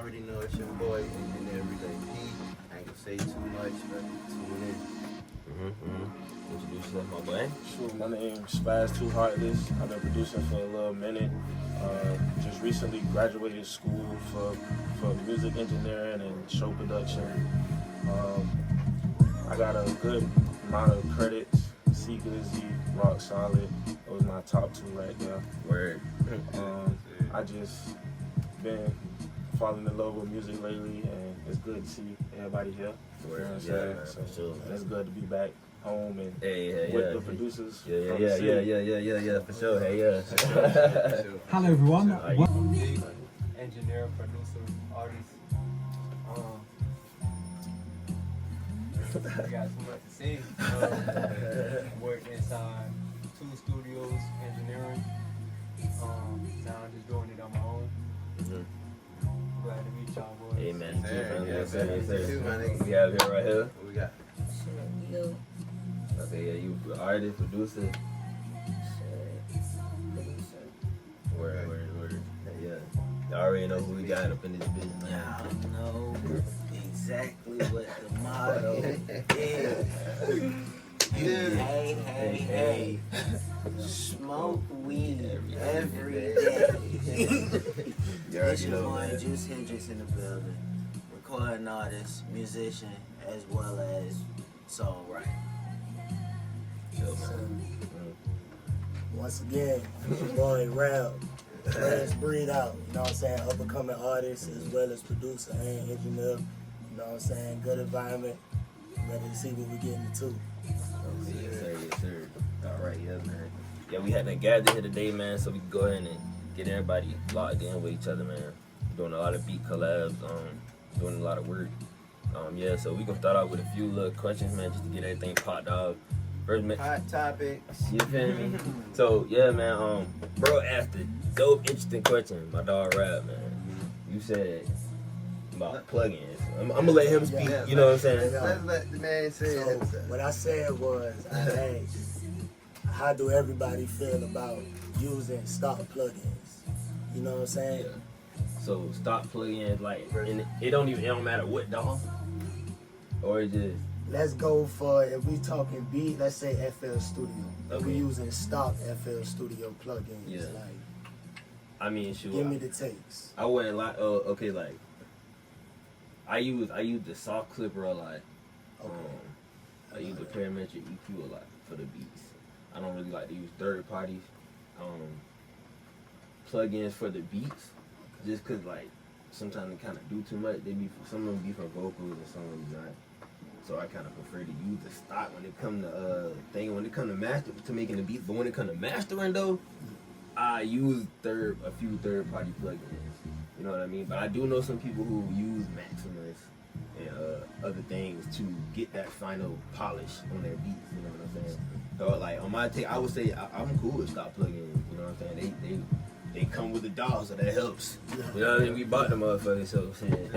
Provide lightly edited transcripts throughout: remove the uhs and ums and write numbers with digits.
already know it's your boy, Engineer Relay P. I ain't gonna say too much, but tune in. Introduce yourself, my boy. Sure, my name's Spaz Too Heartless. I've been producing for a little minute. Just recently graduated school for music engineering and show production. I got a good amount of credits. C Glizzy, Rock Solid. Those my top two right there. Word. I just been falling in love with music lately, and it's good to see everybody here. Word. You know what I'm Yeah, saying? man, So for sure. it's good to be back home and Hey, with the producers. Yeah, from the city. yeah, for sure. Hey, yeah. Hello everyone. Engineer, producer, artist. I got so much to say. Work inside 2 studios, engineering. Now I'm just doing it on my own. Glad to meet y'all, boys. Hey, man. Yes, Yes. We have here right here. What we got? Okay, yeah, you artist, producer. Word. Yeah. Y'all already know who we got up in this bitch, man. Y'all know exactly what the motto is. Hey. Smoke weed every day. It's your boy, Juice HENDRIX in the building. Recording artist, musician, as well as songwriter. Once again, your boy Rel. Let's breathe out. You know what I'm saying? Up and coming artist as well as producer and engineer. You know what I'm saying? Good environment. Ready to see what we get into. Yes, sir. All right, yeah, man. Yeah, we had to gather here today, man, so we can go ahead and get everybody locked in with each other, man. Doing a lot of beat collabs, doing a lot of work. Yeah, so we gonna start out with a few little questions, man, just to get everything popped off. First, man, Hot topics. you feel me? So yeah, man. Bro asked a dope, interesting question. My dog Rap, man. You said about plugins. I'm gonna let him speak. Yeah, You know what I'm saying? Let's let the man say So it. what I said was, I asked, how do everybody feel about using stock plugins? You know what I'm saying? So stop plugins, like, and it don't matter what DAW, or it just. Let's go for, if we talking beat, let's say FL Studio. If we Okay. using stock FL Studio plugins, Yeah. like, I mean, shoot. give me the takes. I wouldn't like. Okay, like I use the soft clipper a lot. I use the parametric EQ a lot for the beats. I don't really like to use third parties plugins for the beats, just cause like sometimes they kind of do too much. Some of them be for vocals and some of them not. So I kind of prefer to use the stock when it come to master to making the beats. But when it come to mastering though, I use a few third party plugins. You know what I mean? But I do know some people who use Maximus and other things to get that final polish on their beats. You know what I'm saying? So like on my take, I would say I'm cool with stock plugins. You know what I'm saying? They come with the Daws, so that helps. You know what I mean? We bought the motherfuckers, so I'm saying.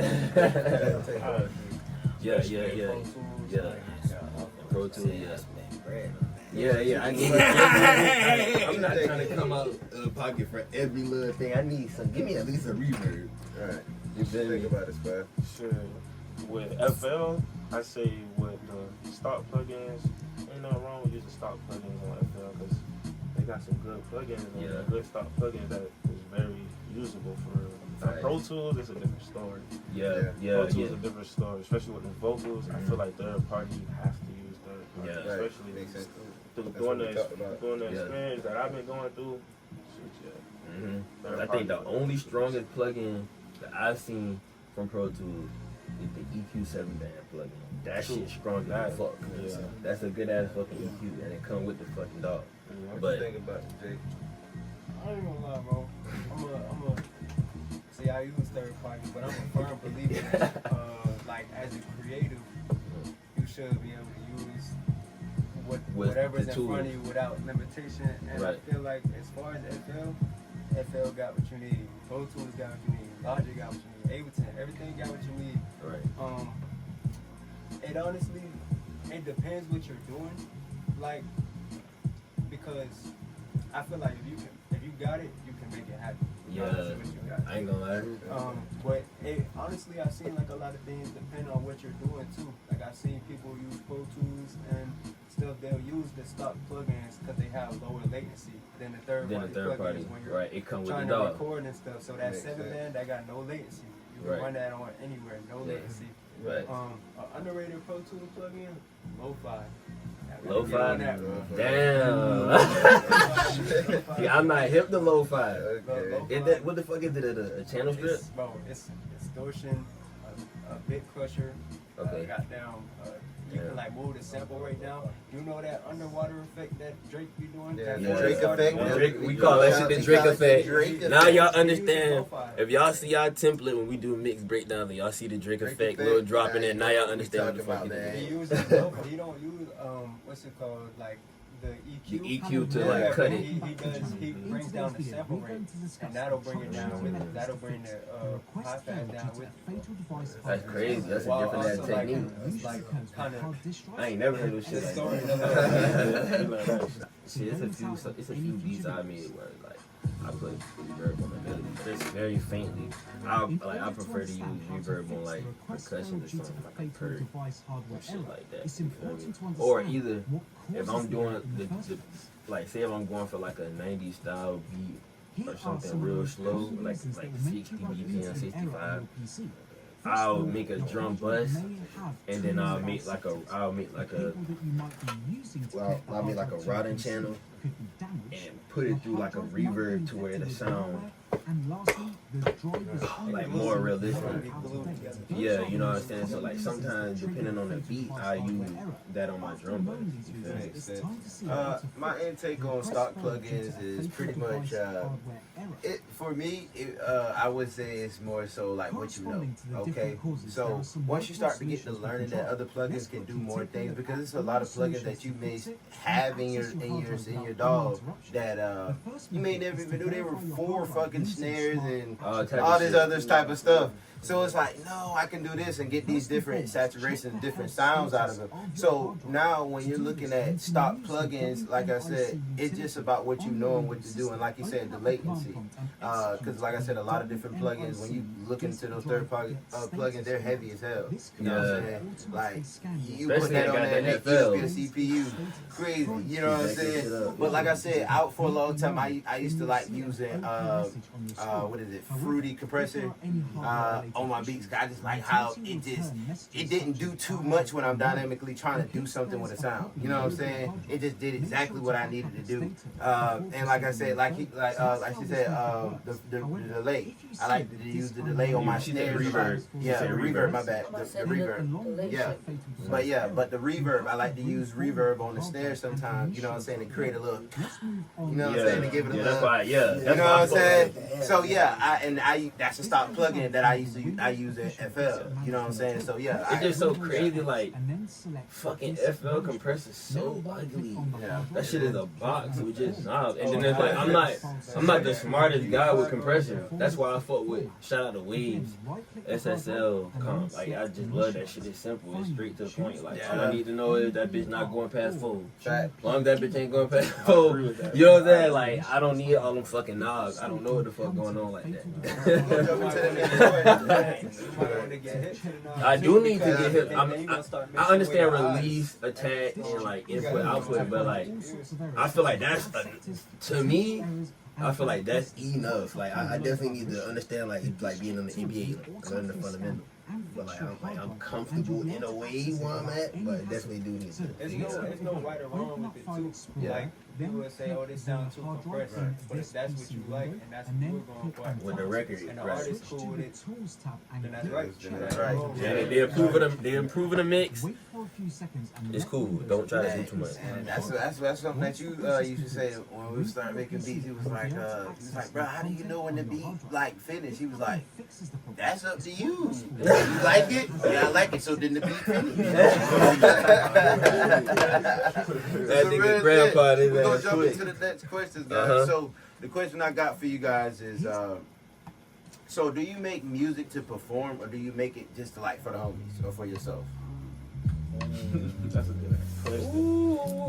Yeah. Pro Tools, yeah. I'm not trying to come out of the pocket for every little thing. I need give me at least a reverb. Alright. You feel me? Think about it, Spaz. Sure. With FL, I say with the stock plugins, ain't nothing wrong with using stock plugins on FL because they got some good plugins and good stock plugins that is very usable for real. Now, Pro Tools is a different story. Yeah. Pro Tools is a different story, especially with the vocals. I feel like third party have to use third party, Yeah. especially Makes sense. during the experience that I've been going through. I think the only strongest plugin that I've seen from Pro Tools is the EQ7 band plugin. That shit strong as fuck. Yeah. That's a good ass fucking EQ, and it come with the fucking dog. What you think about it, Jake? I ain't gonna lie, bro. I'm a see, I use third party, but I'm a firm believer that, like, as a creative, you should be able to use whatever's in front of you without limitation. And I feel like as far as FL got what you need. Pro Tools got what you need. Logic got what you need. Ableton, everything got what you need. Right. It honestly, it depends what you're doing. Like, because I feel like if you got it, you can make it happen. Yeah. regardless of what you got. I ain't gonna lie. But honestly, I've seen like a lot of things depend on what you're doing too. Like I've seen people use Pro Tools and stuff. They'll use the stock plugins because they have lower latency than the third party plugins when you're right? It comes with trying the to DAW. record and stuff. So that Makes 7-band that got no latency, you can Right. run that on anywhere, no latency. Right. An underrated Pro Tools plugin, Lo-Fi. Lo-fi? Damn. Damn. Yeah, I'm not hip to lo-fi. Okay. Is that, what the fuck is it? A channel strip? It's distortion, a bit crusher. Okay. Goddamn, you can like move the sample right now. You know that underwater effect that Drake be doing? Yeah, That the voice Drake started effect. doing? Drake, we call that shit the Drake effect. Now y'all He used understand. lo-fi. If y'all see our template when we do mix breakdowns and y'all see the Drake effect, effect, little drop in yeah, there, now y'all we understand what the talking fuck about it that. is. He uses lo-fi. He don't use what's it called, like the EQ. The EQ to Yeah, like cut but it. He brings down the sample rate, and that'll bring it down with it. That'll bring the high pass down with it. That's crazy. That's a While different ass also, like, technique. it's like kind of I ain't never heard of shit like distorting that. Shit, it's a few beats I made where like I put reverb on the melody, just very faintly. I prefer to use reverb on like percussion or something like a perk or shit like that. You feel me? Or either if I'm doing the like say if I'm going for like a 90s style beat or something real slow, like 60 BPM, 65. I'll make a drum bus, and then I'll make like a routing channel, and put it through like a reverb to where the sound like more realistic. Yeah, you know what I'm saying? So like sometimes depending on the beat, I use that on my drum bus. You feel me? Makes sense. My intake on stock plugins is pretty much it for me. I would say it's more so like what you know. Okay, so once you start to get to learning that other plugins can do more things, because it's a lot of plugins that you may have in your DAW that you may never even knew they were 4 fucking snares and all this other type of stuff. So it's like, no, I can do this and get these different saturations, different sounds out of it. So now when you're looking at stock plugins, like I said, it's just about what you know and what to do. And like you said, the latency. Because like I said, a lot of different plugins, when you look into those third-party plugins, they're heavy as hell. You know what I'm saying? Like, you put that on there and it gives you a CPU. Crazy. You know what I'm saying? But like I said, out for a long time, I used to like using, what is it, Fruity compressor. On my beats, I just like how it didn't do too much when I'm dynamically trying to do something with a sound. You know what I'm saying? It just did exactly what I needed to do. And like I said, like she said, the delay. I like to use the delay on my snares. Yeah, the reverb. My bad. The reverb. Yeah, but the reverb. I like to use reverb on the snare sometimes. You know what I'm saying? To create a little. You know what I'm saying? To give it a little. That's why. Yeah. You know what I'm saying? So yeah, that's a stock plugin that I use at FL. You know what I'm saying? So yeah, it's just so crazy. Like fucking FL compressor's so ugly. Yeah. That shit is a box with just knobs. And then it's like I'm not the smartest guy with compressor. That's why I fuck with shout out to Waves, SSL comp. Like I just love that shit. It's simple. It's straight to the point. Like all I need to know is that bitch not going past 4. As long as that bitch ain't going past 4, you know what I'm saying? Like I don't need all them fucking knobs. I don't know what the fuck going on like that. I do need to get hit. I understand release, attack, and like input, output, but like I feel like that's to me. I feel like that's enough. Like I definitely need to understand like being in the NBA, learn the fundamental. But like I'm comfortable in a way where I'm at, but I definitely do need to. There's no right or wrong with it too. Yeah. Like people would say, "Oh, this sounds too compressed," but if that's what you like and that's what we're going for, With the record, and the right. artist cool with it, then that's right. That's right. Yeah, they improving the mix. It's cool. Don't try to do too much. And that's something that you used to say when we started making beats. He was like, bro, how do you know when the beat like finished? He was like, that's up to you. You like it? Yeah, I like it. So then the beat finished. That nigga grandpa is We're gonna ass jump quick. into the next questions, guys. So the question I got for you guys is, so do you make music to perform, or do you make it just to like for the homies or for yourself? That's a good question.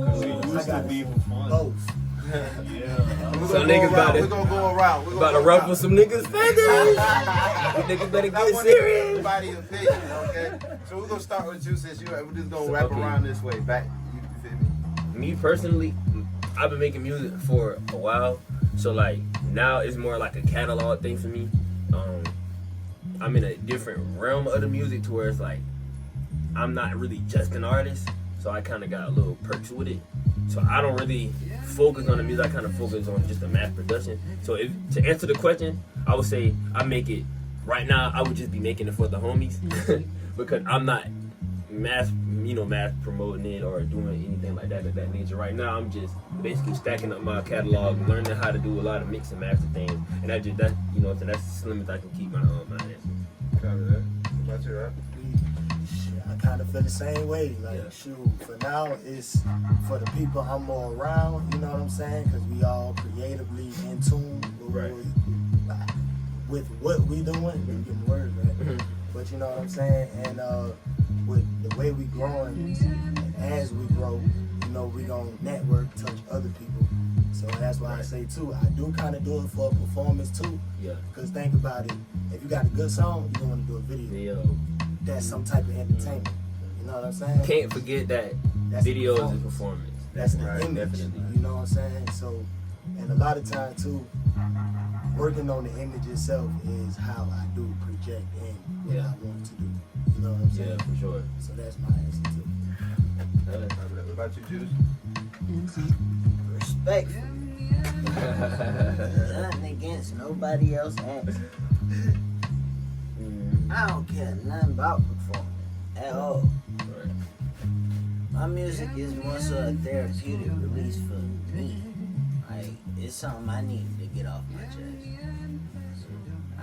Because we used to be for fun. Both. Some niggas we're gonna go around. About to ruffle some niggas' feathers. Niggas better get serious. Everybody's opinion, okay? So we're gonna start with you since we're just gonna wrap around this way. Back, you feel me? Me personally, I've been making music for a while, so like now it's more like a catalog thing for me. I'm in a different realm of the music to where it's like I'm not really just an artist, so I kind of got a little perks with it. So I don't really focus on the music. I kind of focus on just the mass production. So to answer the question, I would say I make it right now. I would just be making it for the homies because I'm not mass promoting it or doing anything like that of that nature. Right now, I'm just basically stacking up my catalog, learning how to do a lot of mix and master things, and that's the slim as I can keep my answer. Copy that. About you, right? I kind of feel the same way. Like, shoot, for now, it's for the people I'm more around, you know what I'm saying? Because we all creatively in tune with what we doing. I'm getting words, right? But you know what I'm saying? And with the way we growing, and as we grow, you know, we gonna network, touch other people. So that's why I say too, I do kind of do it for a performance too. Yeah. Cause think about it, if you got a good song, you want to do a video. That's some type of entertainment. You know what I'm saying? Can't forget that video is a performance. That's the image. Definitely. You know what I'm saying? So, and a lot of time too, working on the image itself is how I do project in what I want to do. You know what I'm saying? Yeah, for sure. So that's my answer too. What about you, Juice? Respectful. Nothing against nobody else's answer. I don't care nothing about performing at all. Right. My music is more so a therapeutic release for me. Like, it's something I need to get off my chest.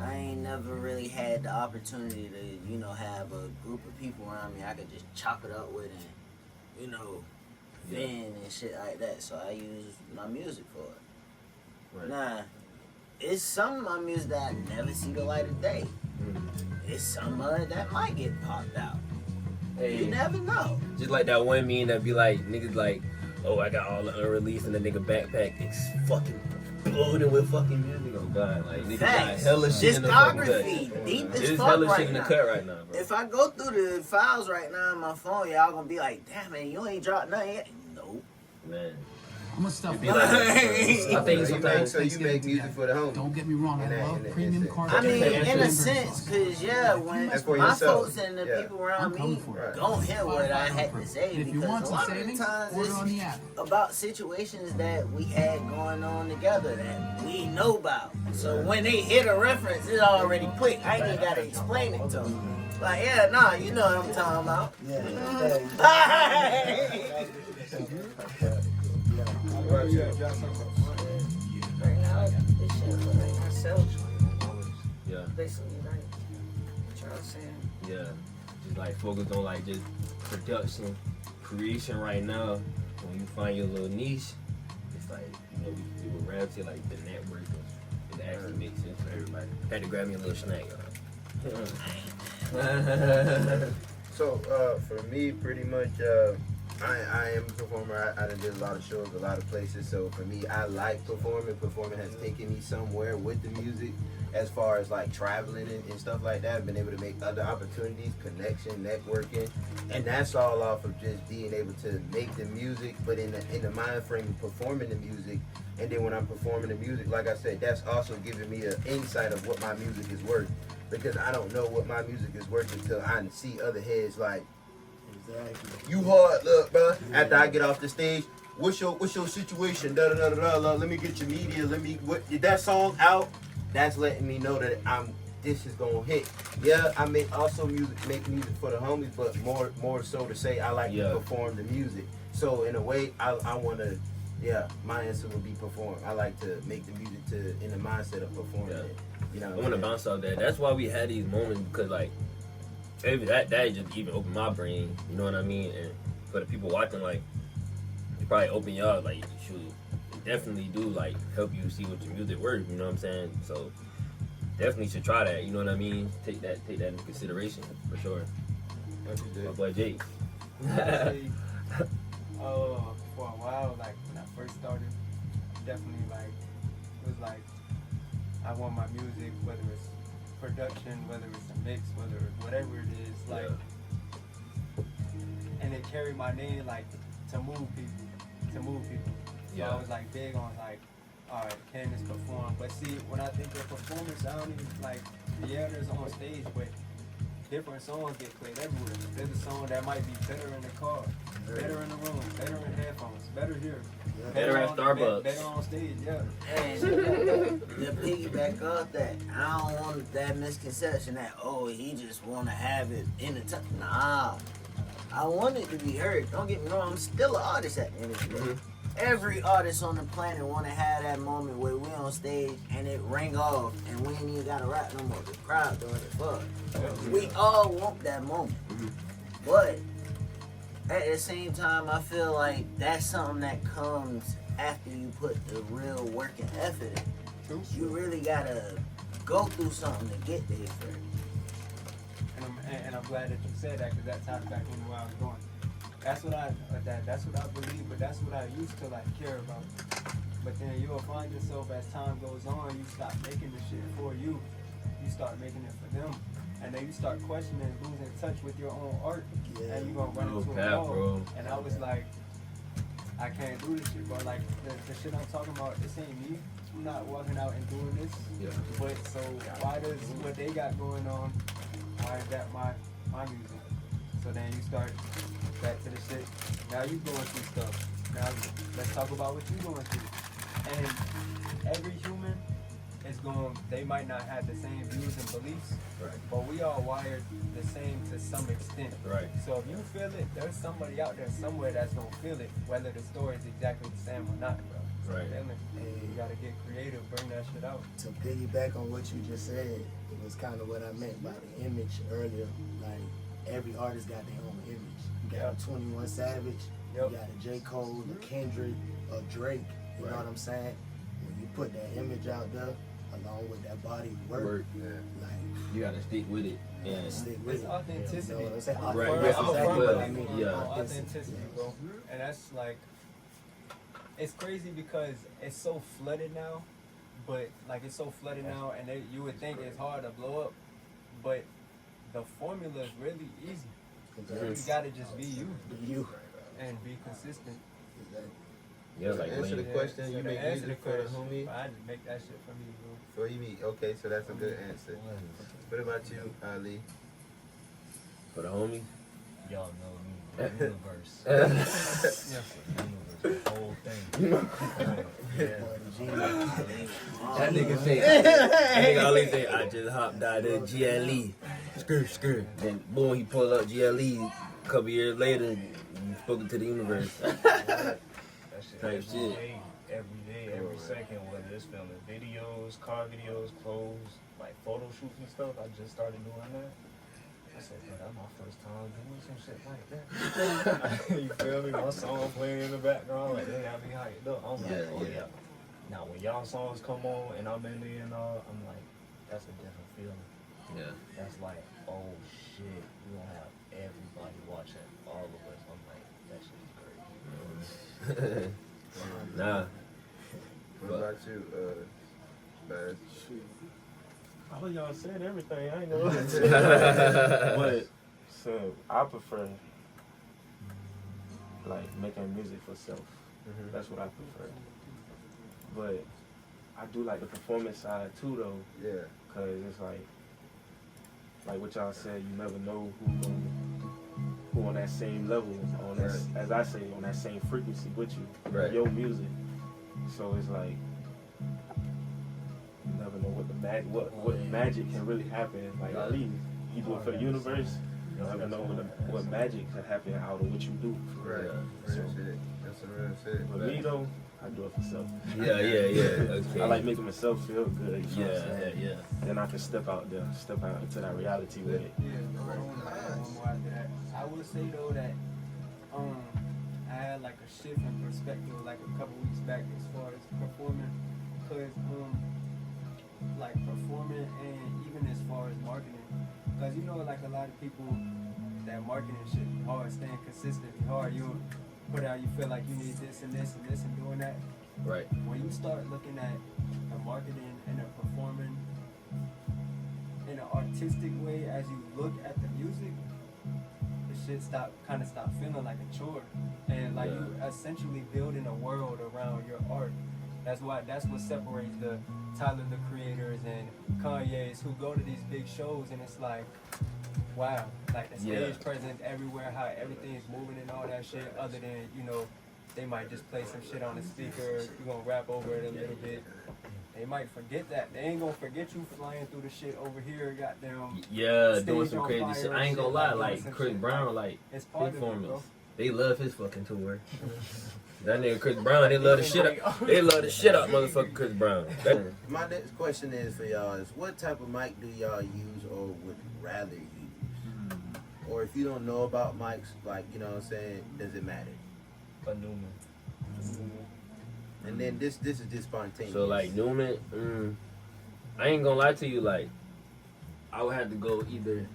I ain't never really had the opportunity to, you know, have a group of people around me I could just chop it up with and, you know, vent and shit like that. So I use my music for it. Right. Nah, it's some of my music that I never see the light of day. It's some of it that might get popped out. Hey, You never know. just like that one meme that be like, niggas like, oh, I got all the unreleased and the nigga backpack it's fucking loaded with fucking music. Oh god, like niggas got Facts. hella shit in the fucking cut. Discography, deep as There's fuck hella right shit in the now. cut right now, bro. If I go through the files right now on my phone, y'all gonna be like, damn man, you ain't dropped nothing yet. Nope. Man. I'm gonna stop. Be like, I think sometimes So you make music for the home. Don't get me wrong, I love premium cars. I mean, in a sense, cause when That's for my yourself. folks and the Yeah. people around I'm me coming for it. don't hear what I had to say, If you because want a some lot of the savings, times order on the it's app. about situations that we had going on together that we know about. So when they hit a reference, it's already quick. I ain't even gotta explain it to them. Like, yeah, nah, you know what I'm talking about. Right now, This shit for myself. Yeah, Basically, like, what y'all saying. yeah. Just like focus on like just production, creation right now. When you find your little niche, it's like, you know, we would rap to like the network and it actually makes sense for everybody. Had to grab me a little snack. So for me, pretty much, I am a performer. I done did a lot of shows, a lot of places. So for me, I like performing. Performing has taken me somewhere with the music, as far as like traveling and stuff like that. I've been able to make other opportunities, connection, networking, and that's all off of just being able to make the music, but in the mind frame of performing the music. And then when I'm performing the music, like I said, that's also giving me an insight of what my music is worth. Because I don't know what my music is worth until I see other heads like, you hard, look, bro. After I get off the stage, what's your situation? Da da da da da. Let me get your media. Did that song out? That's letting me know that this is gonna hit. Yeah, I make music for the homies, but more so to say I like to perform the music. So in a way, I wanna. Yeah, my answer would be perform. I like to make the music in the mindset of performing it. You know, I want to bounce off that. That's why we had these moments, because like that just even opened my brain. You know what I mean? And for the people watching, like, it probably open y'all, like, you should definitely do like help you see what your music worth. You know what I'm saying? So definitely should try that. You know what I mean? Take that into consideration for sure. My boy Jake. for a while, like when I first started, definitely like, it was like, I want my music, whether it's production, whether it's a mix, whether whatever it is, like, and it carried my name, like, to move people. So I was like big on like, all right, can this perform? But see, when I think of performance, I don't even like, yeah, there's on stage, but different songs get played everywhere. There's a song that might be better in the car, better in the room, better in headphones, better here, Better at Starbucks. better on stage, yeah. And to piggyback off that, I don't want that misconception that, oh, he just want to have it in the top. Nah, I want it to be heard. Don't get me wrong, I'm still an artist at the end of the day. Every artist on the planet want to have that moment where we on stage and it ring off and we ain't even got to rap no more. The crowd doing it for us. We all want that moment. But at the same time, I feel like that's something that comes after you put the real work and effort in. You really got to go through something to get there first. And I'm glad that you said that, because that ties back into where I was going. That's what I believe, but that's what I used to like care about. But then you'll find yourself as time goes on, you stop making the shit for you. You start making it for them. And then you start questioning, losing touch with your own art. Yeah. And you're gonna run into a wall. And I was like, I can't do this shit, bro. Like the shit I'm talking about, this ain't me. I'm not walking out and doing this. Yeah. But so why does what they got going on, why is that my music? So then you start back to the shit. Now you going through stuff. Now let's talk about what you going through. And every human is going, they might not have the same views and beliefs, Right. but we all wired the same to some extent. Right. So if you feel it, there's somebody out there somewhere that's gonna feel it, whether the story is exactly the same or not, bro. Right. Feeling. You gotta get creative, bring that shit out. To piggyback on what you just said, it was kind of what I meant by the image earlier. Like, every artist got their own image. You got a 21 Savage, you got a J. Cole, a Kendrick, a Drake. You know what I'm saying? When you put that image out there, along with that body work. Like, you gotta stick with it. yeah, stick with It's it. authenticity. You know what I'm saying? Right, That's yeah, exactly well, what I mean. yeah. Authenticity, bro. And that's like, it's crazy because it's so flooded now, but like it's so flooded now, and you would think it's hard to blow up, but the formula is really easy. You gotta just be you You. and be consistent. Yeah, like Answer the lean. question. You So make to answer music for the homie. I just make that shit for me, bro. For you meet. Okay, so that's a good answer. What about you, Ali? For the homie. Y'all know me, the universe. The whole thing. That nigga say, that nigga always say, I just hopped out of GLE. Skirt. Then boom, he pulled up GLE a couple years later, spoken to the universe. That shit Type every day, every second, whether it's filming videos, car videos, clothes, like photo shoots and stuff. I just started doing that. I said, man, that's my first time doing some shit like that. You feel me? My song playing in the background, like, they have me hyped up. I'm like, oh yeah. Now when y'all songs come on and I'm in there and all, I'm like, that's a different feeling. Yeah. That's like, oh shit, we gonna have everybody watching all of us. I'm like, that shit is great. Nah. What about you, Baz? All of y'all said everything. I ain't know what to say. But so I prefer like making music for self. That's what I prefer. But I do like the performance side too, though. Yeah. Cause it's like what y'all said. You never know who on that same level, on that, as I say, on that same frequency with you. Right. Your music. So it's like you never know what magic can really happen. Like Ali, you do it for the universe. You never know what magic can happen out of what you do. Right. So, Real shit. That's some real shit. for me though, I do it for self. Yeah. Okay. I like making myself feel good. You know what I'm saying? Yeah. Then I can step out into that reality with it. Yeah, one more after that. I will say though that I had like a shift in perspective like a couple weeks back as far as performing, because like performing and even as far as marketing, because you know like a lot of people that marketing shit hard, staying consistent hard. You put out, you feel like you need this and this and this and doing that, Right. When you start looking at the marketing and the performing in an artistic way as you look at the music, the shit stop feeling like a chore. And like you essentially building a world around your art. That's what separates the Tyler the Creators and Kanye's who go to these big shows and it's like, wow, like the stage presence everywhere, how everything is moving and all that shit, other than, you know, they might just play some shit on the speaker, you're gonna rap over it a little bit. They might forget that. They ain't gonna forget you flying through the shit over here, goddamn. Yeah, doing some crazy shit. I ain't gonna lie, like Chris Brown, like his performance. They love his fucking tour. That nigga Chris Brown, they love the shit out. They love the shit out, motherfucking Chris Brown. My next question is for y'all is what type of mic do y'all use or would rather use? Or if you don't know about mics, like, you know what I'm saying, does it matter? A Newman. And then this is just spontaneous. So like Newman, I ain't gonna lie to you, like I would have to go either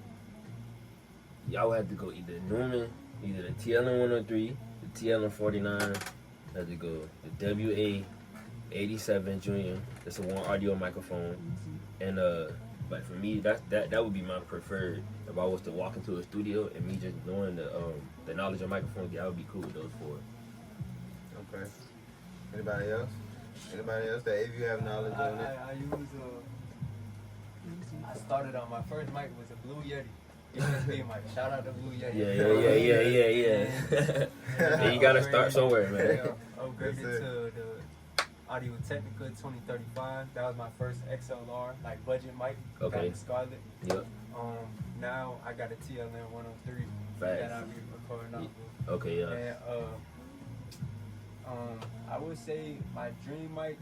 Newman, either the TLM 103, the TLM 49, I have to go the WA 87 Junior. It's a one audio microphone, and like for me that would be my preferred. If I was to walk into a studio and me just knowing the knowledge of microphones, I would be cool with those four. Okay. Anybody else? Anybody else that if you have knowledge on it? I use I started on my first mic was a Blue Yeti. USB mic. Shout out to Blue Yeti. Yeah. You gotta start somewhere, man. I upgraded to the Audio Technica 2035. That was my first XLR, like budget mic. Okay. Got the Scarlett. Yep. Now I got a TLM 103 that I'll be recording off of. Okay, yeah. And I would say my dream mic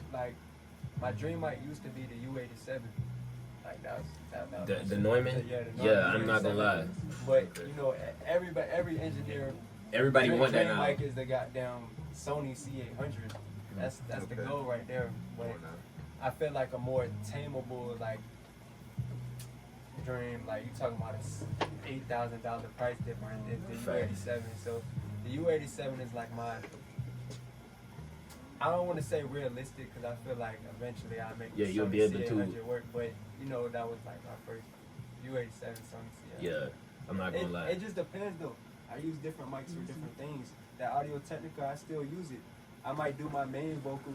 used to be the U87. Like that was the Neumann? Yeah, I'm not gonna lie. But you know, every engineer, everybody want that now. Mic is the goddamn Sony C800. That's the goal right there. But I feel like a more tameable like dream, like you talking about a $8,000 price difference is the U87. So the U87 is like my, I don't want to say realistic because I feel like eventually I'll make the you'll Sony be able C800 to work, but you know that was like my first U87 Sony C800. Yeah, I'm not gonna lie. It just depends though. I use different mics for different things. That Audio Technica, I still use it. I might do my main vocal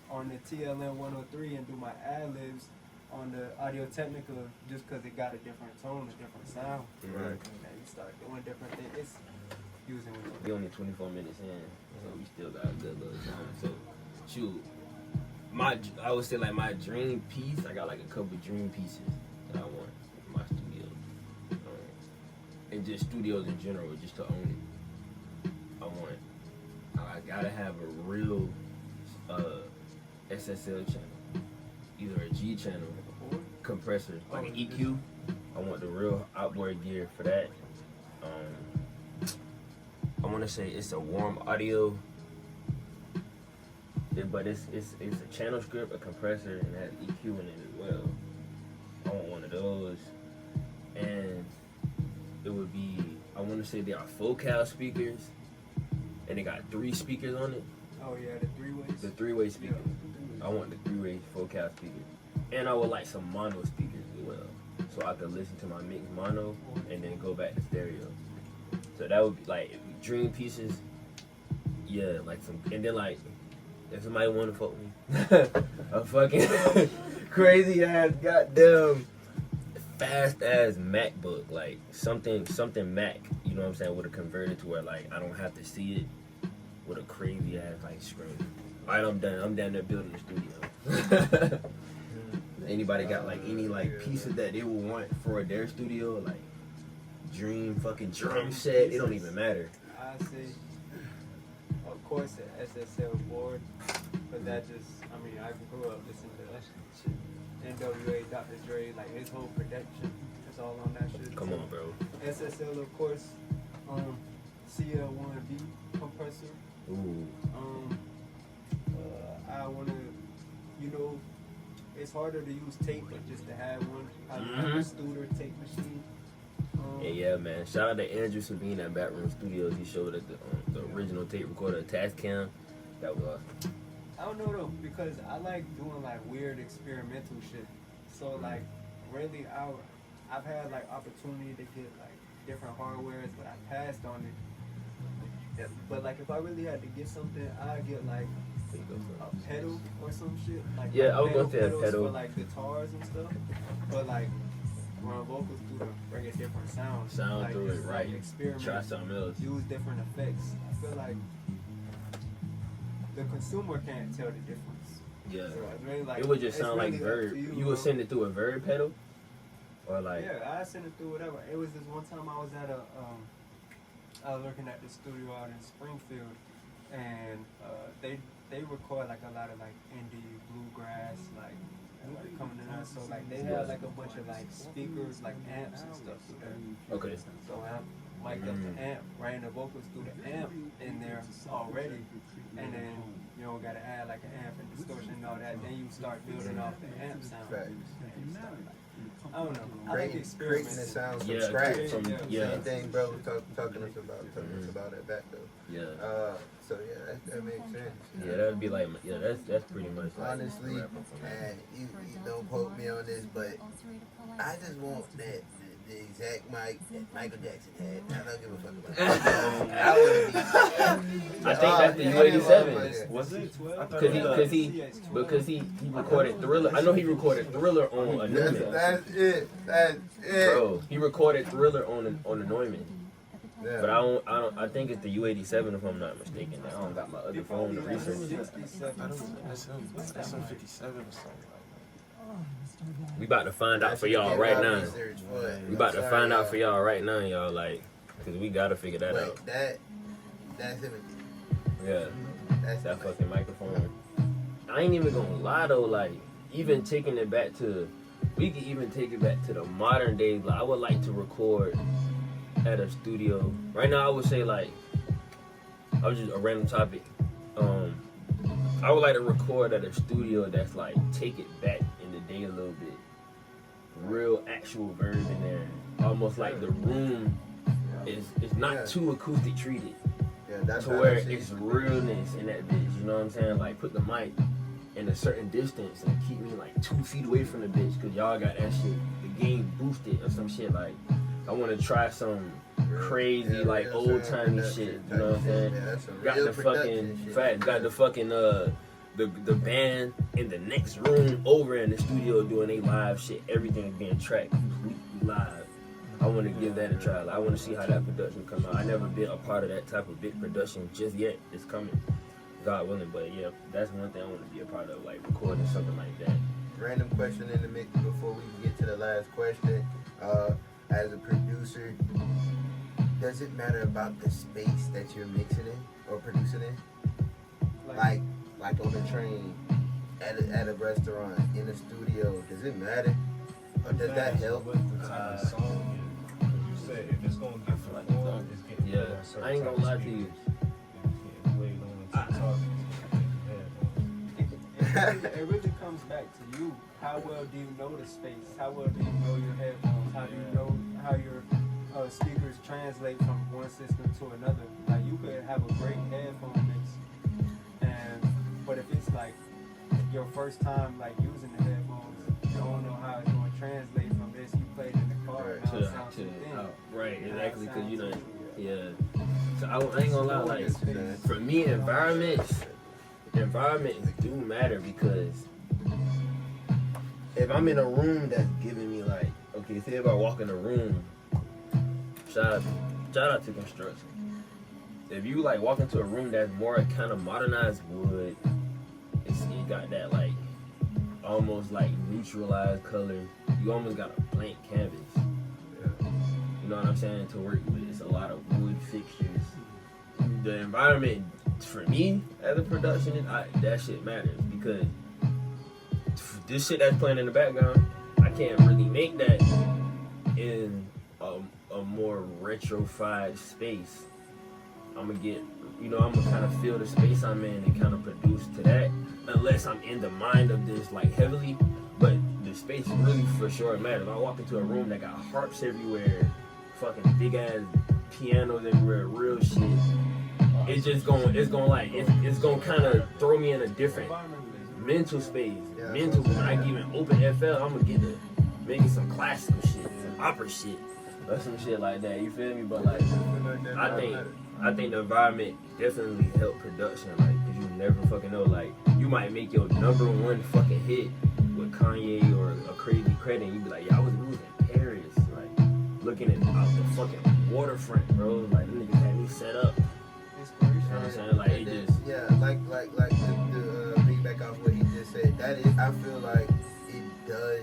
on the TLM 103 and do my ad-libs on the Audio Technica just because it got a different tone, a different sound. Right. And you start doing different things. It's using what we only 24 minutes in, so we still got a good little time. So, shoot, I would say like my dream piece, I got like a couple dream pieces that I want in my studio. And just studios in general, just to own it. I gotta have a real SSL channel, either a G channel, compressor, like an EQ. I want the real outboard gear for that. I want to say it's a warm audio, but it's a channel script, a compressor, and it has EQ in it as well. I want one of those, and it would be, I want to say they are focal speakers, and they got 3 speakers on it. Oh yeah, the 3-ways? The 3-way speakers. I want the 3-way focal speakers. And I would like some mono speakers as well, so I could listen to my mix mono and then go back to stereo. So that would be like dream pieces. Yeah, like some, and then like if somebody want to fuck me, a fucking crazy ass goddamn fast ass MacBook, like something Mac, you know what I'm saying, with a converter to where like I don't have to see it, with a crazy ass like screen. Alright, I'm done. I'm down there building the studio. Anybody got like any like pieces that they would want for their studio, like dream fucking drum set? It don't even matter. I say, of course, the SSL board, but that just, I mean, I grew up listening to that shit. NWA, Dr. Dre, like his whole production is all on that shit. Come on, bro. SSL, of course, CL1V compressor. Ooh. I wanna, you know, it's harder to use tape, but just to have one, I have a Studer tape machine. Yeah, man. Shout out to Andrew Sabine at Backroom Studios. He showed us the original tape recorder, Tascam. That was awesome. I don't know though, because I like doing like weird experimental shit. So like, really, I've had like opportunity to get like different hardwares, but I passed on it. Yeah, but like if I really had to get something, I'd get like a pedal or some shit. Like Yeah, I was gonna say a pedals pedal. for like guitars and stuff. But like run vocals through to bring a different sound. Sound like, through just, it, right. Like, experiment, Try something else. use different effects. I feel like the consumer can't tell the difference. Yeah. So it's really like, It would just it's sound like really up to verb. You bro. would send it through a verb pedal? Or like, Yeah, I sent it through whatever. It was this one time I was at I was working at the studio out in Springfield, and they record like a lot of like indie bluegrass, like coming in there. So like they had like a bunch of like speakers, like amps and stuff through there. okay. So I mic'd up the amp, ran the vocals through the amp in there already, and then you know gotta add like an amp and distortion and all that. Then you start building off the amp sound. Right. And stuff like, I don't know. I like Creating the experimenting. sound from Yeah, scratch. from, yeah. Same thing, bro. Was talking to us about that back though. Yeah. So yeah, that makes sense. Yeah, that'd be like, yeah, that's pretty much like Honestly, man, you don't quote me on this, but I just want that the exact mic that Michael Jackson had. I don't give a fuck about that. I want to be. I think that's the U87. Was it 12? Because he recorded Thriller. I know he recorded Thriller on a Neumann. That's it. That's it. Bro, he recorded Thriller on a Neumann. Yeah. But I think it's the U87 if I'm not mistaken. I don't got my other phone to research. I don't know. That's some 57 or something. We about to find out for y'all right now. We about to find out for y'all right now, y'all. Like, cause we gotta figure that out. That's him. Yeah, That's that fucking microphone. I ain't even gonna lie though. Like, even taking it back to, we could even take it back to the modern days. Like, I would like to record at a studio. Right now, I would say like, I was just a random topic. I would like to record at a studio that's like take it back in the day a little bit. Real actual verb in there. Almost like the room is not too acoustic treated. Yeah, that's To where it's realness in that bitch. You know what I'm saying? Like put the mic in a certain distance and keep me like 2 feet away from the bitch because y'all got that shit. The game boosted or some shit like. I want to try some crazy like old timey shit. You know what I'm saying? Got the fucking fact. Got the fucking the band in the next room over in the studio doing a live shit. Everything's being tracked completely live. I want to give that a try. Like, I want to see how that production come out. I never been a part of that type of big production just yet. It's coming, God willing. But yeah, that's one thing I want to be a part of, like recording something like that. Random question in the mix before we get to the last question. As a producer, does it matter about the space that you're mixing in or producing in? Like on a train, at a restaurant, in a studio, does it matter? Or does that help? What the type of song is? You said if it's gonna get performed, it's getting put on certain I ain't gonna lie to you. It really comes back to you. How well do you know the space? How well do you know your headphones? How do you know how your speakers translate from one system to another? Like you could have a great headphone mix, but if it's like your first time like using the headphones, you don't know how it's going to translate from this. You played in the car, now it sounds too thin. Right, exactly, because you know, yeah. So I ain't gonna lie, like for me, environments do matter because if I'm in a room that's giving me like, okay, say if I walk in a room, shout out to construction. If you like walk into a room that's more kind of modernized wood, it got that like almost like neutralized color. You almost got a blank canvas. You know what I'm saying? To work with, it's a lot of wood fixtures. The environment for me as a production, that shit matters because this shit that's playing in the background, I can't really make that in a more retrofied space. I'm gonna kind of feel the space I'm in and kind of produce to that, unless I'm in the mind of this like heavily. But the space really for sure matters. I walk into a room that got harps everywhere, fucking big ass pianos everywhere, real shit. it's gonna kind of throw me in a different mental space. Mental. When I even open FL, I'm gonna get to maybe some classical shit, some opera shit, or some shit like that. You feel me? But like, I think the environment definitely helped production. Like, 'cause you never fucking know. Like, you might make your #1 fucking hit with Kanye or a crazy credit, and you be like, yeah, I was in Paris, like looking at out the fucking waterfront, bro. Like, them niggas had me set up. You know what I'm saying? Like, it just like the piggyback off what he just said. That is, I feel like it does,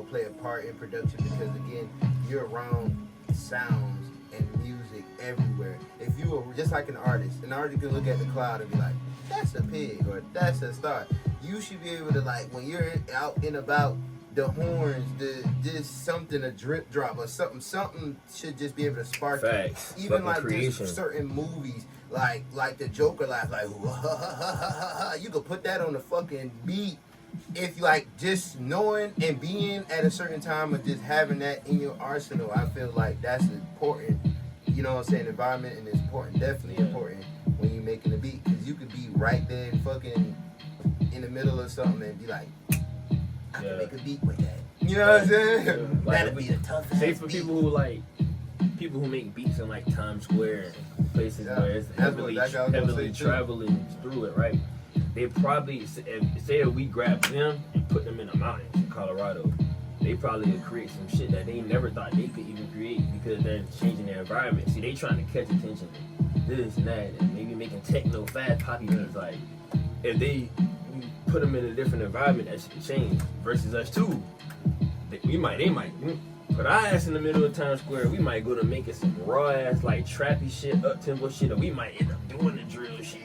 play a part in production because again, you're around sounds and music everywhere. If you were just like an artist can look at the cloud and be like, that's a pig or that's a star. You should be able to, like, when you're out and about, the horns, just something, a drip drop or something should just be able to spark facts. it. Even like creation. just certain movies, like the Joker laugh, like you could put that on the fucking beat. If you like just knowing and being at a certain time or just having that in your arsenal, I feel like that's important. You know what I'm saying? Environment and it's important, definitely important when you're making a beat, because you could be right there and fucking in the middle of something and be like, I can make a beat with that. You know what I'm saying? Like, that'd be the toughest. Say for people who make beats in like Times Square, places where it's heavily traveling through it, right? They probably say if we grab them and put them in the mountains in Colorado, they probably would create some shit that they never thought they could even create because they're changing their environment. See, they trying to catch attention, this and that, and maybe making techno fast poppy beats. Like, if they put them in a different environment, that shit could change. Versus us too, they might put our ass in the middle of Times Square. We might go to making some raw ass like trappy shit, up tempo shit, or we might end up doing the drill shit.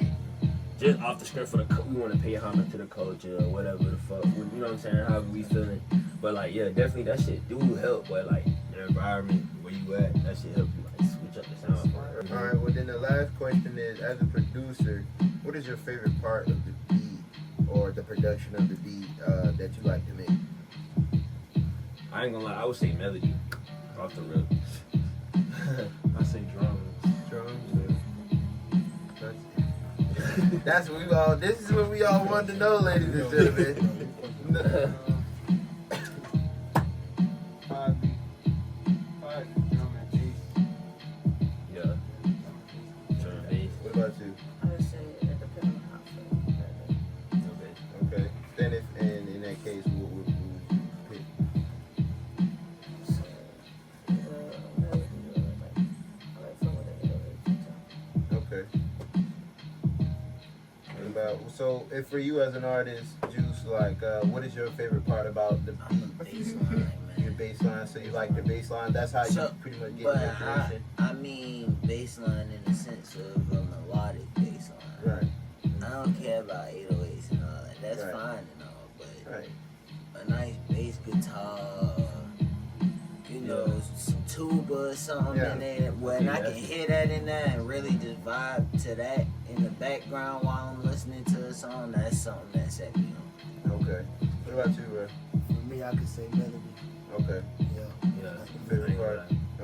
Just off the script we want to pay homage to the culture or whatever the fuck, you know what I'm saying, however we feeling. But like, yeah, definitely that shit do help, but like, the environment where you at, that shit help you like switch up the sound. Alright, well then the last question is, as a producer, what is your favorite part of the beat or the production of the beat that you like to make? I ain't gonna lie, I would say melody, off the rip. I say drums. Drums? That's what we all. This is what we all wanted to know, ladies and gentlemen. Drum and bass. Yeah. Drum and bass. What about you? I would say it depends on how I feel. Okay. Then and in that case, what would you pick? So, melody, I like some of the Okay. So, if for you as an artist, Juice, like, what is your favorite part about the beat? Baseline, Your man. bass line. So you like the bass line. That's how you pretty much get your inspiration. I mean baseline in the sense of a melodic baseline. Right. I don't care about 808s and all that. That's Right. fine and all, but Right. a nice bass guitar, some tuba or something in there, when I can hear that in there and really just vibe to that in the background while I'm listening to a song, that's something that set me on. Okay. What about you, Ray? For me, I could say melody. Okay. Yeah. Yeah. Favorite part?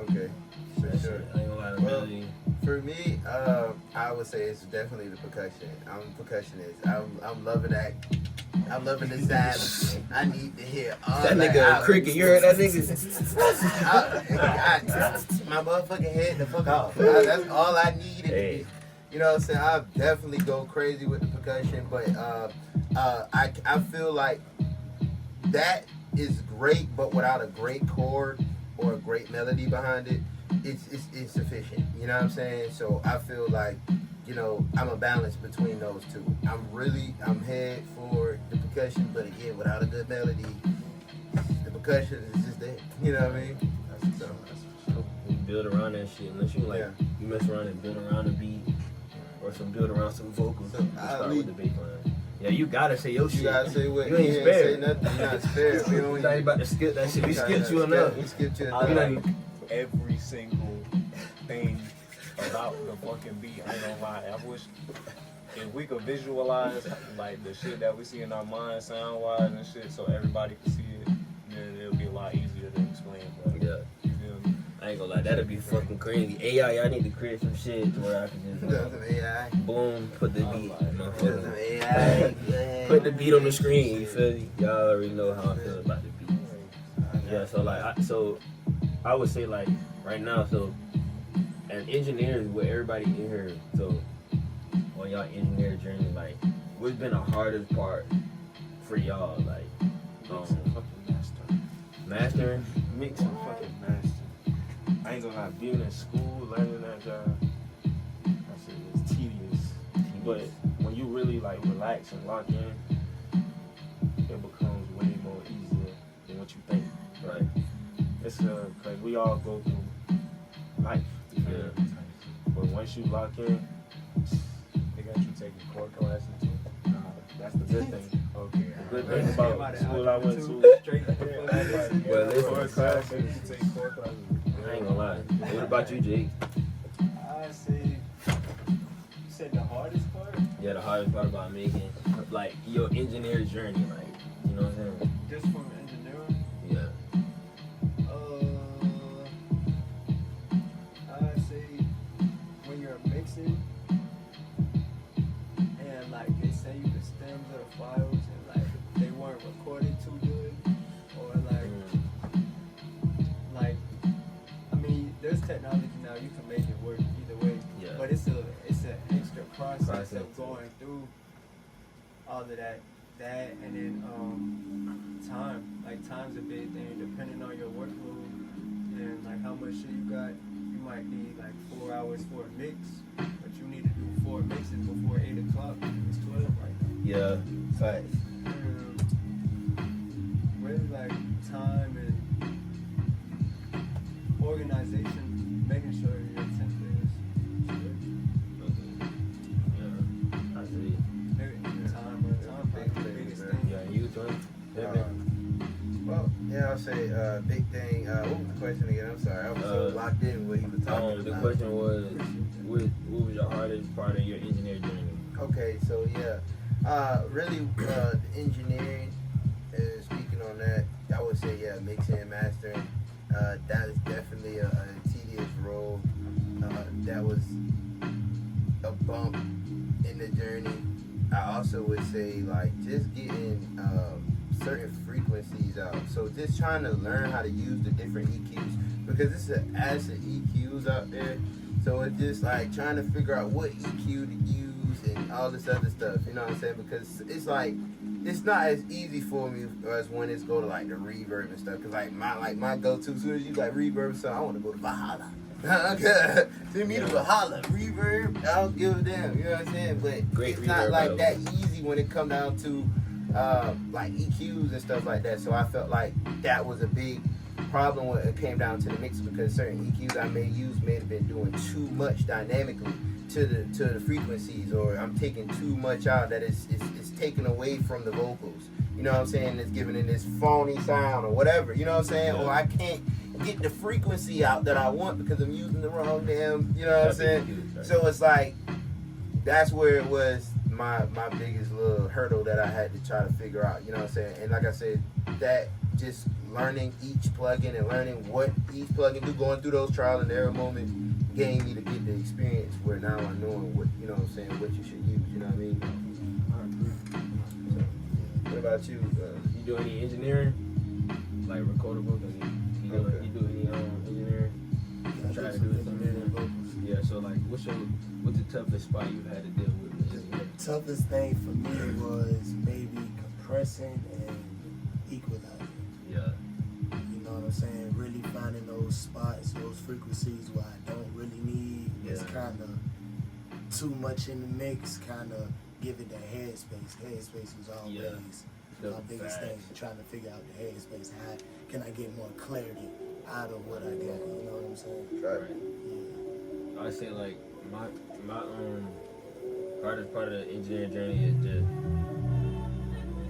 Okay. For That sure. shit, I ain't gonna lie, the Well, melody. For me, I would say it's definitely the percussion. I'm a percussionist. I'm loving that. I'm loving the sound. I need to hear all That that. nigga a cricket, you heard that nigga? My motherfucking head the fuck off. That's all I needed. Hey. You know what I'm saying? I definitely go crazy with the percussion, but I feel like that is great, but without a great chord or a great melody behind it, it's insufficient. You know what I'm saying? So I feel like, I'm a balance between those two. I'm head for the percussion, but again, without a good melody, the percussion is just there. You know what I mean? So, You build around that shit, unless you like, Yeah. you mess around and build around the beat, or build around some vocals. So, You start with the bass line. Yeah, you gotta say your shit. you gotta say what You ain't say spared. nothing. You're not spared. We don't You thought you about to skip that shit. We skipped you We enough. skipped you I enough. like every single thing about the fucking beat. I ain't gonna lie. I wish if we could visualize like the shit that we see in our mind, sound wise and shit, so everybody could see it, then it'll be a lot easier to explain. But Yeah. you feel me? I ain't gonna lie, that'd be fucking crazy. AI, I need to create some shit to where I can just Some AI. boom, put the beat. Some AI. Put the beat on the screen. You feel me? Y'all already know how I feel about the beat. Yeah, so like, I would say like right now, so as engineers with everybody in here, so on y'all engineer journey, like what's been the hardest part for y'all, like mastering? Mix and fucking master. I ain't gonna lie, being in school, learning that job, I said it's tedious. But when you really like relax and lock in, it becomes way more easier than what you think. Right. It's cause we all go through life. Yeah. But once you lock in, They got you taking core classes too. that's the good thing. Okay. The good thing about the school I went to, Well, listen, core classes, You take core classes. I ain't gonna lie. What about you, Jake? I say, you said the hardest part? Yeah, the hardest part about making, like, your engineer journey, like, you know what I'm saying? Just from engineering? Yeah. I say when you're mixing and like they send you the stems of the files and like they weren't recorded too good or like I mean there's technology now you can make it work either way. Yeah. But it's an extra process of going through all of that and then time. Like time's a big thing depending on your workload and like how much shit you got. You might need like 4 hours for a mix, but you need to do 4 mixes before 8 o'clock. It's 12 right now. Yeah. Facts. Really like time and organization, making sure your template is Yeah. I see. time probably the biggest thing. Yeah, you too? Well, yeah, I'll say big thing. What was the question again? I'm sorry, I was so locked in what he was talking The about. question was, what was your hardest part of your engineer journey? Okay, so yeah, really, the engineering. Speaking on that, I would say yeah, mixing and mastering. That is definitely a tedious role. That was a bump in the journey. I also would say like just getting certain frequencies out. So just trying to learn how to use the different EQs because it's an acid EQs out there. So it's just like trying to figure out what EQ to use and all this other stuff. You know what I'm saying? Because it's like it's not as easy for me as when it's go to like the reverb and stuff. Cause like my go-to as soon as you like reverb, so I want to go to Valhalla. Send me to Valhalla, reverb. I don't give a damn. You know what I'm saying? But it's not like that easy when it come down to like EQs and stuff like that. So I felt like that was a big problem when it came down to the mix because certain EQs I may use may have been doing too much dynamically to the frequencies, or I'm taking too much out that it's taken away from the vocals. You know what I'm saying? It's giving it this phony sound or whatever. You know what I'm saying? Or I can't get the frequency out that I want because I'm using the wrong damn. You know what I'm saying? So it's like that's where it was my biggest little hurdle that I had to try to figure out. You know what I'm saying? And like I said, that just learning each plugin and learning what each plugin do, going through those trial and error moments, gave me to get the experience where now I know what, you know what I'm saying, what you should use. You know what I mean? So, what about you? You do any engineering, like recordable? You do any engineering? Try to do something. Yeah. So like, what's the toughest spot you've had to deal with? The toughest thing for me was maybe compressing and equalizing. Yeah. You know what I'm saying? Really finding those spots, those frequencies where I don't really need. It's kind of too much in the mix, kind of give it the headspace. Headspace was always my biggest thing, trying to figure out the headspace. How can I get more clarity out of what I got? You know what I'm saying? Right. Yeah. I say like my hardest part of the engineering journey is just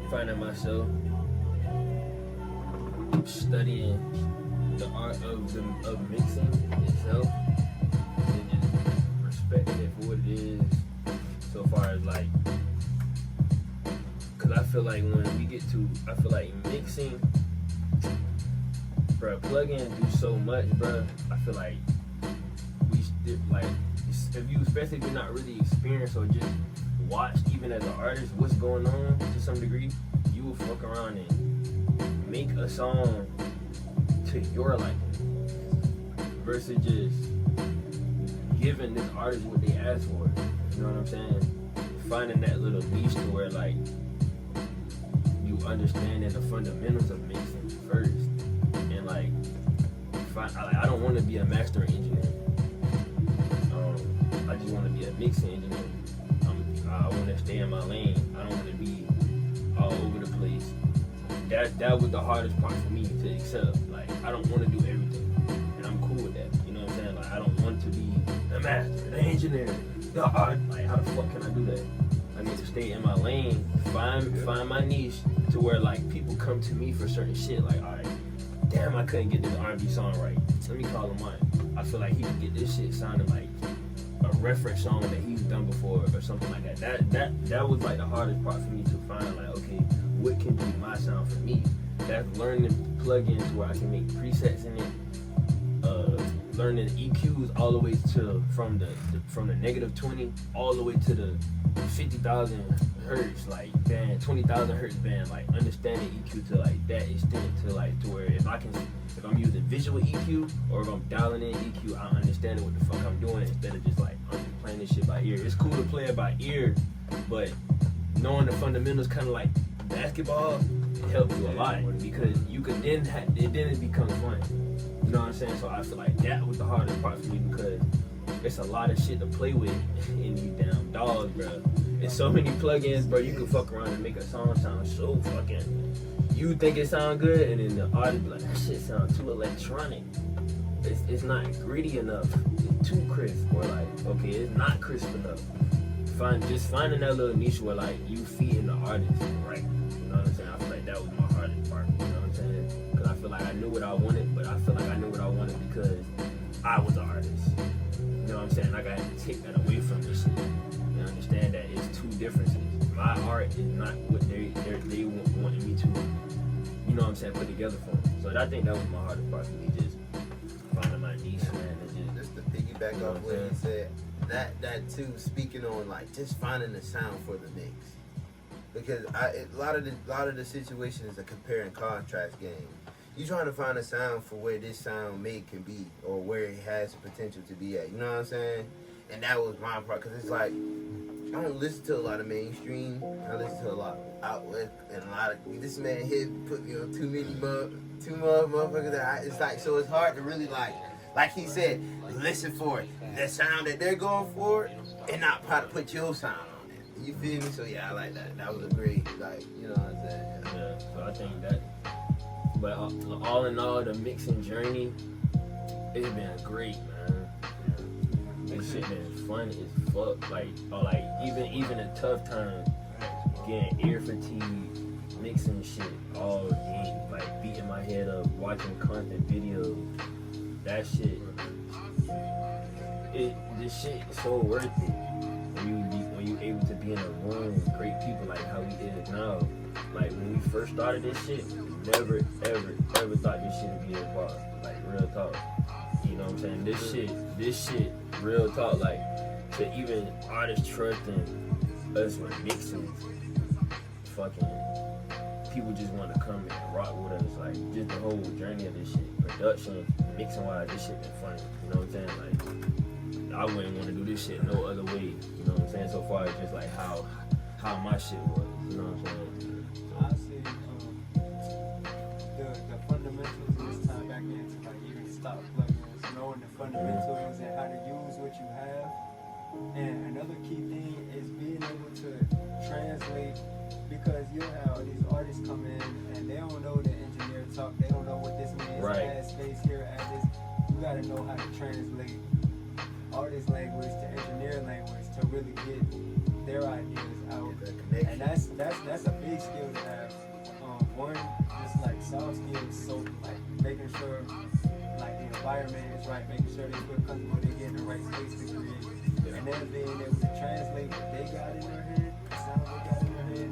finding myself, studying the art of mixing itself, and just respecting it for what it is. So far as like, cause I feel like when we get to, I feel like mixing bro, plugins do so much, bro. I feel like if you, especially if you're not really experienced or just watch, even as an artist, what's going on to some degree, you will fuck around and make a song to your liking versus just giving this artist what they asked for. You know what I'm saying? Finding that little niche to where like you understanding the fundamentals of mixing first, and like I don't want to be a master engineer. I just want to be a mixing engineer. I want to stay in my lane. I don't want to be all over the place. That was the hardest part for me to accept. Like, I don't want to do everything, and I'm cool with that. You know what I'm saying? Like, I don't want to be the master, the engineer, the art. Like, how the fuck can I do that? I need to stay in my lane, find my niche to where like people come to me for certain shit. Like, all right, damn, I couldn't get this R&B song right. Let me call him mine. I feel like he can get this shit sounding like a reference song that he's done before or something like that. That was like the hardest part for me to find. Like, okay, what can be my sound for me? That's learning plugins where I can make presets in it. Learning EQs all the way to from the -20 all the way to the 50,000 hertz like band, 20,000 hertz band. Like understanding EQ to like that extent to like to where if I'm using visual EQ or if I'm dialing in EQ, I'm understanding what the fuck I'm doing instead of just like I'm just playing this shit by ear. It's cool to play it by ear, but knowing the fundamentals, kind of like basketball, it helps you a lot because you could then it becomes fun. You know what I'm saying? So I feel like that was the hardest part for me because it's a lot of shit to play with in these damn Daws, bro. There's so many plugins, bro. You can fuck around and make a song sound so fucking. You think it sound good, and then the artist be like, that shit sound too electronic. It's not gritty enough. It's too crisp, or like, okay, it's not crisp enough. Finding that little niche where like you feeding the artist right. You know what I'm saying? I feel like that was my hardest part. You know what I'm saying? Because I feel like I knew what I wanted, but I feel like I knew what I wanted because I was an artist. You know what I'm saying? Like I had to take that away from this shit and understand that it's two differences. My art is not what they wanted me to, you know what I'm saying, put together for them. So I think that was my hardest part for me, just finding my niche, man. And just to piggyback off what he said, that too, speaking on like just finding the sound for the mix, because a lot of the situation is a compare and contrast game. You trying to find a sound for where this sound can be or where it has the potential to be at. You know what I'm saying? And that was my part, because it's like I don't listen to a lot of mainstream. I listen to a lot of outlet and a lot of this man here put me on too motherfuckers that it's like, so it's hard to really like he said, listen for it, the sound that they're going for, and not try to put your sound on it. You feel me? So yeah, I like that. That was a great, like, you know what I'm saying? yeah, so I think that. But all in all, the mixing journey, it's been great, man. This shit been fun as fuck. Like even a tough time, getting ear fatigue, mixing shit all day, like beating my head up, watching constant videos. That shit, this shit is so worth it. When you able to be in a room with great people like how we is now. Like when we first started this shit, never ever thought this shit would be a bar. Like real talk. You know what I'm saying? This shit, real talk, like to even artists trusting us with mixing, fucking people just want to come and rock with us. Like just the whole journey of this shit, production, mixing wise, this shit been funny. You know what I'm saying? Like I wouldn't want to do this shit no other way. You know what I'm saying? So far as just like how my shit was. You know what I'm saying? I see the fundamentals, and this time back into like even stock plugins, knowing the fundamentals and how to use what you have. And another key thing is being able to translate, because you'll have these artists come in and they don't know the engineer talk, they don't know what this means, add space here, add this. You gotta know how to translate artist language to engineer language to really get their ideas out. And that's a big skill to have. One, just like soft skills, so like making sure like the environment is right, making sure they feel comfortable, they get in the right space to create. And then being able to translate what they got in their head, the sound they got in their head,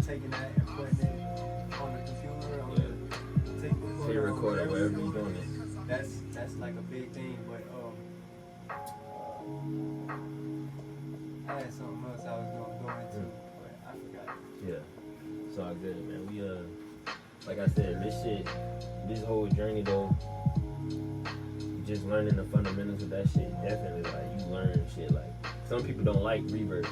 taking that and putting it on the computer, on the tape recorder, that's like a big thing. But I had something else I was gonna go into, but I forgot. Yeah, it's all good, man. We like I said, this whole journey though, just learning the fundamentals of that shit. Definitely, like you learn shit. Like some people don't like reverb,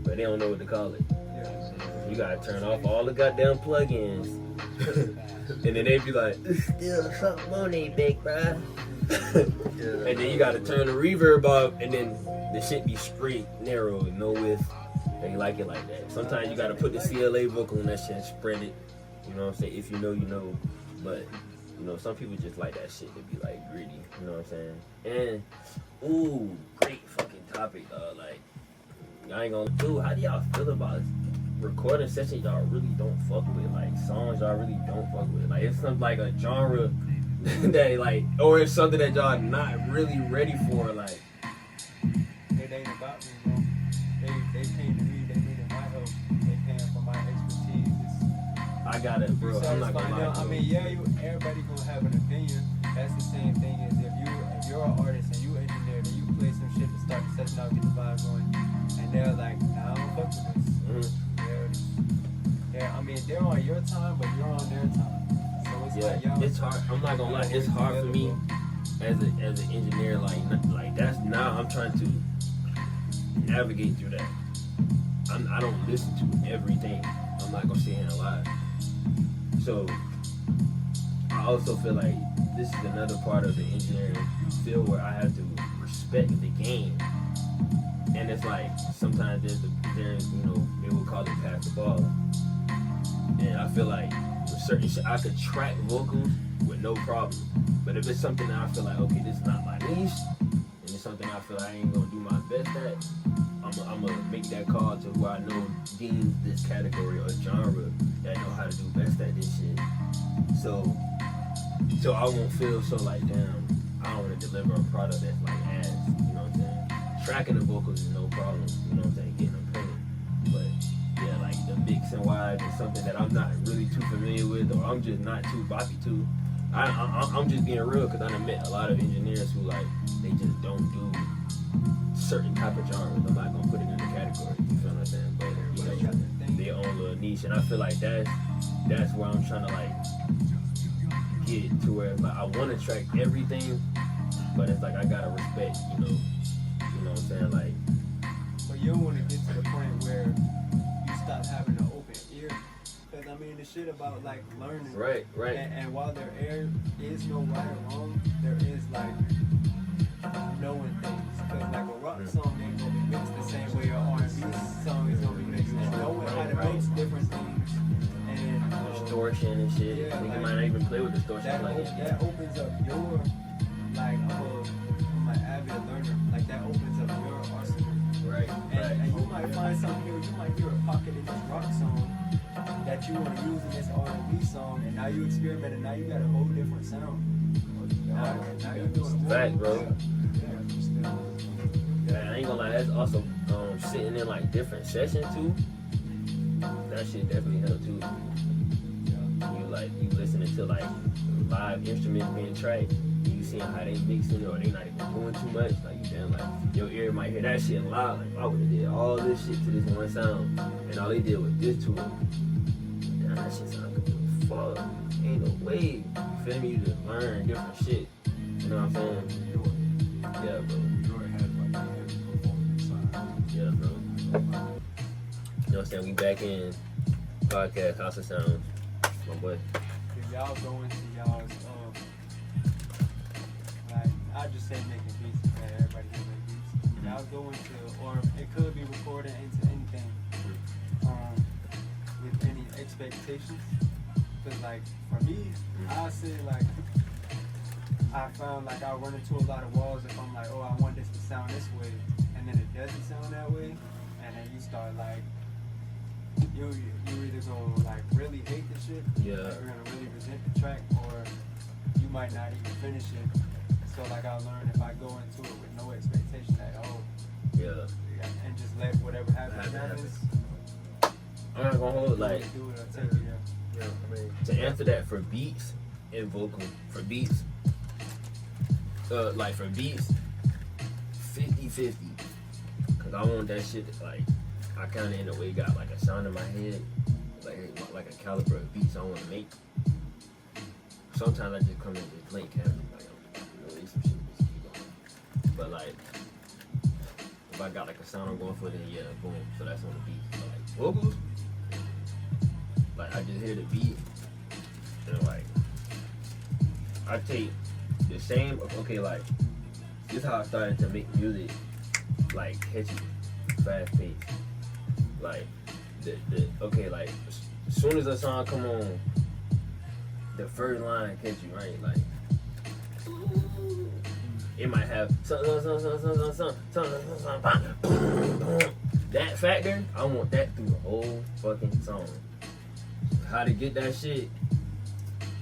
but they don't know what to call it. Yeah. You gotta turn off all the goddamn plugins, and then they be like, "There's still something on it, big bruh." And then you gotta turn the reverb off, and then the shit be straight, narrow, no width. They like it like that. Sometimes you gotta put the CLA vocal on that shit and spread it. You know what I'm saying? If you know, you know. But you know, some people just like that shit to be like gritty. You know what I'm saying? And ooh, great fucking topic, like I ain't gonna do. How do y'all feel about recording sessions y'all really don't fuck with? Like songs y'all really don't fuck with? Like it's something like a genre that like, or it's something that y'all not really ready for. Like It ain't about me, bro. They came to me. They needed my help. They paying for my expertise. I got it, bro. I'm not gonna lie. I mean, yeah, everybody gonna have an opinion. That's the same thing as if you're an artist and you engineer, then you play some shit to start the session out, get the vibe going, and they're like, nah, I don't fuck with this. I mean, they're on your time, but you're on their time. So it's like, y'all. It's hard. I'm not gonna lie. It's hard for me as an engineer. Like that's now I'm trying to navigate through that. I don't listen to everything. I'm not gonna sit here and lie. So I also feel like this is another part of the engineering field where I have to respect the game. And it's like sometimes there's you know, they will call it pass the ball. And I feel like with certain shit I could track vocals with no problem. But if it's something that I feel like, okay, this is not my niche, and it's something I feel I ain't gonna do my best at, I'm gonna make that call to who I know deems this category or genre that know how to do best at this shit. So I won't feel so like, damn, I don't want to deliver a product that's like ass, you know what I'm saying? Tracking the vocals is no problem, you know what I'm saying? Getting them printed. But yeah, like the mix and wide is something that I'm not really too familiar with, or I'm just not too boppy to. I'm just being real because I done met a lot of engineers who like, they just don't do certain type of genres. I'm not gonna put it in the category, you feel what I'm saying? But you know, their own little niche, and I feel like that's where I'm trying to like get to where like I want to track everything, but it's like I gotta respect, you know what I'm saying? Like, but you don't want to get to the point where you stop having an open ear. Because I mean, the shit about like learning. Right. And while there is no right or wrong, there is like knowing things. Because like a rock song ain't gonna be mixed the same way an R&B song is gonna be mixed. And knowing how to mix different things. And distortion and shit. Yeah, Nigga like, might not even play with distortion. That opens up your, like, I'm an avid learner. Like that opens up your arsenal. Right. And you might find something here. You might hear a pocket in this rock song that you want to use in this R&B song, and now you experiment, and now you got a whole different sound. Now you're doing fact, bro. Yeah, I ain't gonna lie. That's also sitting in like different sessions too. That shit definitely help too. You listening to like live instruments being tracked, and you seeing how they mixing it, or they not even doing too much. Like you damn, like your ear might hear that shit loud. Like I would have did all this shit to this one sound, and all they did was this to it. Damn, that shit sound good as fuck. Ain't no way. You feel me? You just learn different shit. You know what I'm saying? Yeah, bro. Yeah, bro. You know what I'm saying? We back in podcast House of Sounds. My boy. If y'all go into y'all's, like, I just say making beats, man. Everybody can make beats. Y'all go into, or it could be recorded into anything, with any expectations. Cause like, for me, I say like, I found like I run into a lot of walls if I'm like, oh, I want this to sound this way, and then it doesn't sound that way, and then you start like, you either gonna like really hate the shit, yeah, like, you're gonna really resent the track, or you might not even finish it. So like I learned if I go into it with no expectation that and just let whatever happens. I'm not gonna hold like do it or take it. To answer that for beats and vocal, for beats, like for beats, 50-50. Cause I want that shit to, like, I kinda in a way got like a sound in my head, like a caliber of beats I wanna make. Sometimes I just come in and just play casually, like I'm release some shit, just keep going. But like, if I got like a sound I'm going for, then yeah, boom. So that's on the beat. But like vocals, like I just hear the beat, and like I take the same. Okay, like this is how I started to make music, like catchy, fast paced. Like okay, like as soon as a song come on, the first line catch you, right? Like it might have that factor. I want that through the whole fucking song. How to get that shit?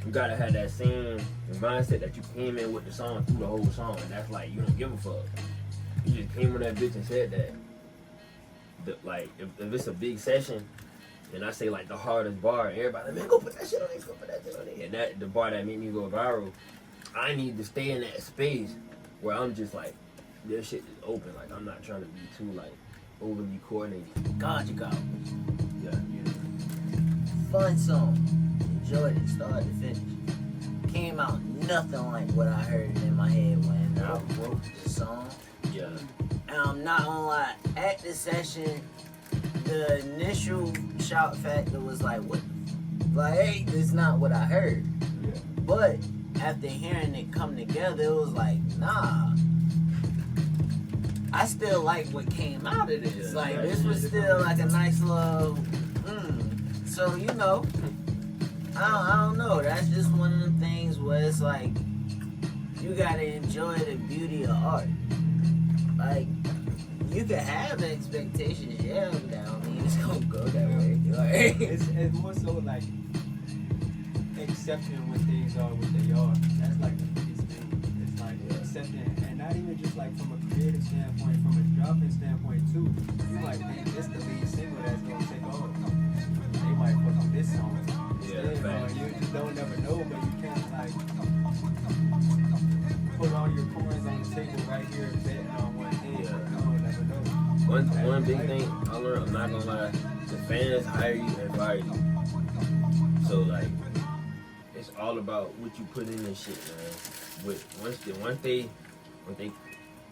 You gotta have that same mindset that you came in with the song through the whole song, and that's like you don't give a fuck. You just came with that bitch and said that. Like if it's a big session, and I say like the hardest bar, everybody like, man, go put that shit on there, go put that shit on there. And that the bar that made me go viral, I need to stay in that space where I'm just like, this shit is open. Like I'm not trying to be too like overly coordinated. God, you got it. Yeah. Fun song. Enjoyed it, start to finish. Came out nothing like what I heard in my head when I wrote the song. Yeah. And I'm not gonna lie, at the session, the initial shout factor was like, what? Like, hey, this is not what I heard. Yeah. But after hearing it come together, it was like, nah. I still like what came out of this. Yeah, like, this was still like a nice little, So, you know, I don't know. That's just one of them things where it's like, you gotta enjoy the beauty of art. Like, you can have expectations, yeah, but I don't mean it's gonna go that way. Like, it's more so like accepting when things are what they are. That's like the biggest thing. It's like accepting, and not even just like from a creative standpoint, from a dropping standpoint too. You might think this the lead single that's gonna take off. They might fuck with this song. Yeah, You just don't never know, but you can't like put all your coins on the table right here, betting on one thing. Yeah. You don't never know. One big thing I learned, I'm not gonna lie, the fans hire you and fire you. So like, it's all about what you put in this shit, man. But once they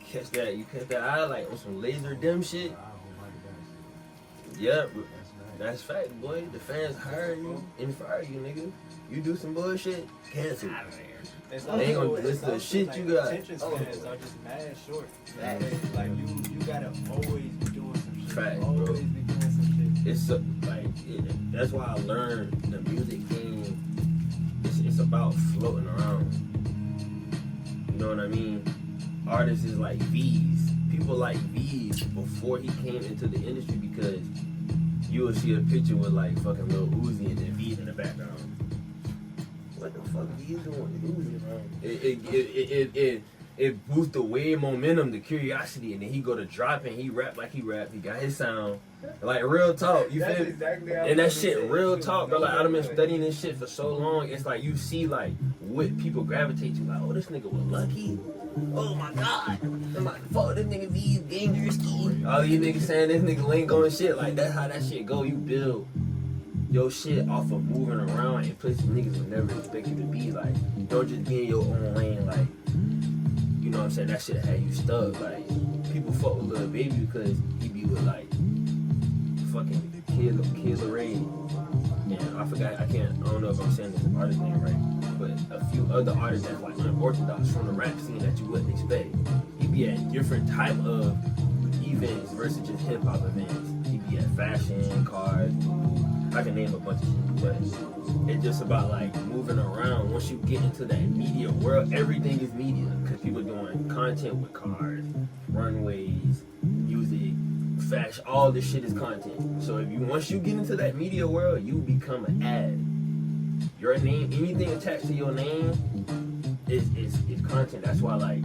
catch that, you catch that eye like on some laser dim shit. Yeah, that's fact, boy. The fans hire you and fire you, nigga. You do some bullshit, cancel. It's They ain't gonna listen to shit like, you got. attention spans are just mad short. Like you gotta always be doing some shit. Fact, bro. Always be doing some shit. It's that's why I learned the music game. It's about floating around. You know what I mean? Artists is like V's. People like V's before he came into the industry because you will see a picture with like fucking Lil Uzi and then V's in the background. What the fuck V's doing with Uzi, man? It boosts the wave momentum, the curiosity, and then he go to drop and he rap like he rap. He got his sound. Like real talk, you That's feel? exactly how And that I shit, said real too. talk, bro. Like I've been studying this shit for so long. It's like you see like what people gravitate to. Like, oh, this nigga was lucky. Oh my god. I'm like, fuck this nigga V's dangerous key. All these niggas saying this nigga link on shit. Like that's how that shit go. You build your shit off of moving around in places niggas would never expect you to be. Like, don't just be in your own lane. Like, you know what I'm saying? That shit had you stuck. Like, people fuck with Lil Baby because he be with like fucking Kid Ray. And I forgot, I don't know if I'm saying this artist name right, but a few other artists that's like unorthodox from the rap scene that you wouldn't expect. He be at different type of events versus just hip hop events. He be at fashion, cars. I can name a bunch of shit, but it's just about like moving around. Once you get into that media world, everything is media because people doing content with cars, runways, music, fashion. All this shit is content. So once you get into that media world, you become an ad. Your name, anything attached to your name, is content. That's why like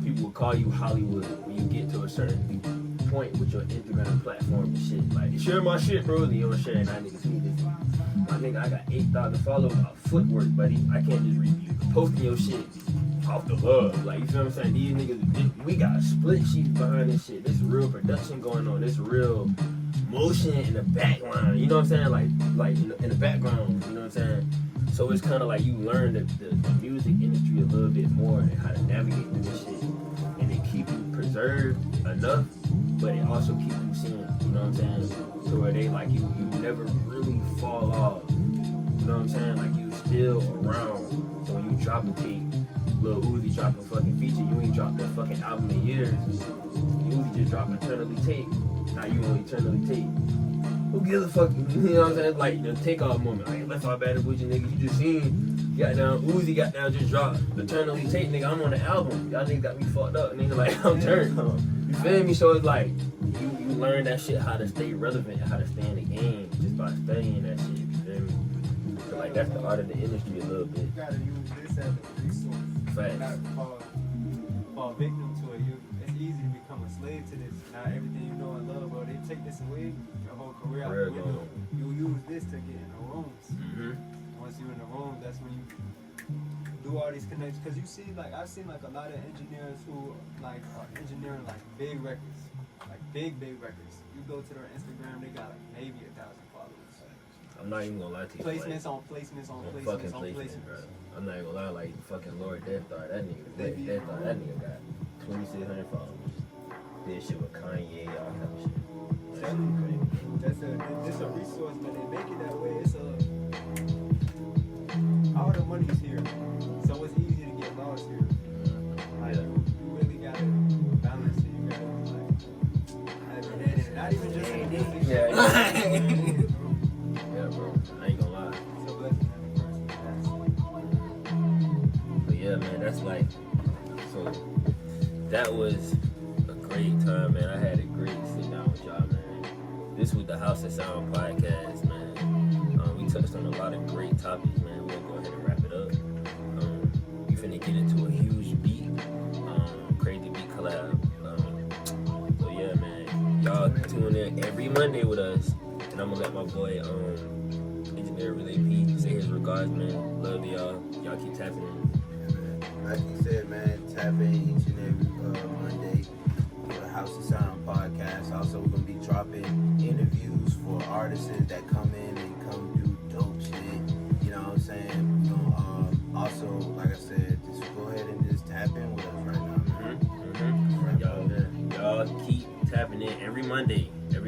people will call you Hollywood when you get to a certain point with your Instagram platform and shit. Like, share my shit, bro. You don't share, and I niggas see this. My nigga, I got 8,000 followers about footwork, buddy. I can't just review. Posting your shit off the love. Like, you feel what I'm saying? These niggas, we got split sheets behind this shit. This real production going on. This real motion in the background. You know what I'm saying? Like in the background. You know what I'm saying? So it's kind of like you learn the music industry a little bit more and how to navigate through this shit. And it keep you preserved enough, but it also keep you seeing, you know what I'm saying? So where they like you never really fall off. You know what I'm saying? Like you still around. So when you drop a tape, Lil Uzi drop a fucking feature, you ain't dropped that fucking album in years. Uzi just dropped Eternally Tape. Now you on Eternally Tape. Who gives a fuck? You know what I'm saying? Like the takeoff moment. Like let's all bad with you niggas. You just seen goddamn Uzi goddamn just dropped Eternally Tape, nigga. I'm on the album. Y'all niggas got me fucked up, nigga. Like I'm turned. You feel me? So it's like you learn that shit, how to stay relevant, how to stay in the game just by studying that shit. You feel me? So like that's the art of the industry a little bit. You gotta use this as a resource. Facts. Not fall victim to it. It's easy to become a slave to this. Not everything you know and love, bro. They take this away, your whole career out the window. You use this to get in the rooms. Once you're in the rooms, that's when you do all these connections. Cause you see, like I've seen like a lot of engineers who like are engineering like big records, like big records. You go to their Instagram, they got like maybe 1,000 followers. I'm not even gonna lie to you. Placements on placements on placements on placements. Bro. I'm not even gonna lie, like fucking Lord Death Star, that nigga got 2,600 followers. Did shit with Kanye, all kind of shit. It's a resource, but they make it that way. It's all the money's here, so it's easy to get lost here. Like you really gotta balance it. You gotta like, not even just in music. Yeah, bro. I ain't gonna lie. It's a blessing every person. But yeah, man, that's like, so that was a great time, man. I had a great sit down with y'all, man. This was the House of Sound podcast, man. We touched on a lot of great topics, man. We'll go ahead and wrap it up. We finna get into a huge beat, crazy beat collab. So yeah, man, y'all tune in every Monday with us, and I'm gonna let my boy, Engineer Relay P, say his regards, man. Love y'all. Y'all keep tapping in. Like you said, man, tap in each and every Monday for the House of Sound podcast. Also, we're gonna be dropping interviews for artists that come in and come do dope shit. You know what I'm saying? You know, also, like I said, just go ahead and just tap in with us right now. Y'all keep tapping in every Monday. We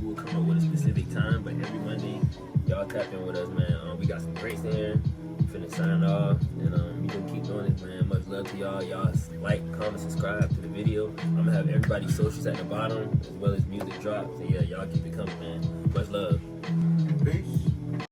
will come up with a specific time, but every Monday, y'all tap in with us, man. We got some greats in here. Finna sign off, and we gonna keep doing this, man. Much love to y'all. Y'all like, comment, subscribe to the video. I'm gonna have everybody's socials at the bottom, as well as music drops. So yeah, y'all keep it coming, man. Much love. Peace.